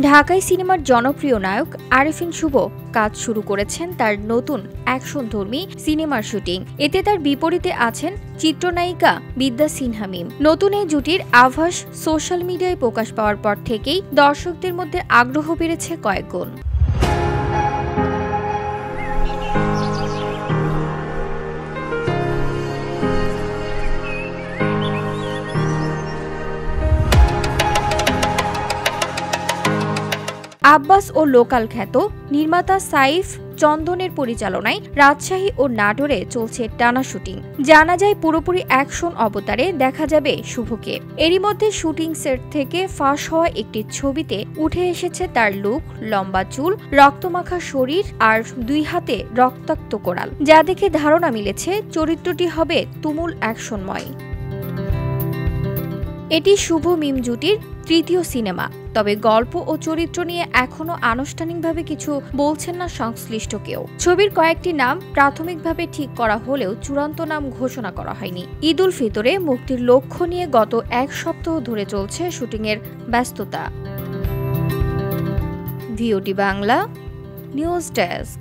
ঢাকাই সিনেমার জনপ্রিয় নায়ক আরেফিন শুভ কাজ শুরু করেছেন তার নতুন অ্যাকশনধর্মী সিনেমার শুটিং। এতে তার বিপরীতে আছেন চিত্রনায়িকা বিদ্যা সিনহা মিম। নতুন এই জুটির আভাস সোশ্যাল মিডিয়ায় প্রকাশ পাওয়ার পর থেকেই দর্শকদের মধ্যে আগ্রহ বেড়েছে কয়েক গুণ। আব্বাস ও লোকাল খ্যাত নির্মাতা সাইফ চন্দনের পরিচালনায় রাজশাহী ও নাটোরে চলছে টানা শুটিং। জানা যায় পুরোপুরি অ্যাকশন অবতারে দেখা যাবে শুভকে। এরই মধ্যে শুটিং সেট থেকে ফাঁস হওয়া একটি ছবিতে উঠে এসেছে তার লুক, লম্বা চুল, রক্তমাখা শরীর আর দুই হাতে রক্তাক্ত কোড়াল, যা দেখে ধারণা মিলেছে চরিত্রটি হবে তুমুল অ্যাকশনময়। এটি শুভ মিম জুটির তৃতীয় সিনেমা। তবে গল্প ও চরিত্র নিয়ে এখনো আনুষ্ঠানিকভাবে কিছু বলছেন না সংশ্লিষ্ট কেউ। ছবির কয়েকটি নাম প্রাথমিকভাবে ঠিক করা হলেও চূড়ান্ত নাম ঘোষণা করা হয়নি। ঈদ উল ফিতরে মুক্তির লক্ষ্য নিয়ে গত এক সপ্তাহ ধরে চলছে শুটিংয়ের ব্যস্ততা। ভিওটি বাংলা নিউজ ডেস্ক।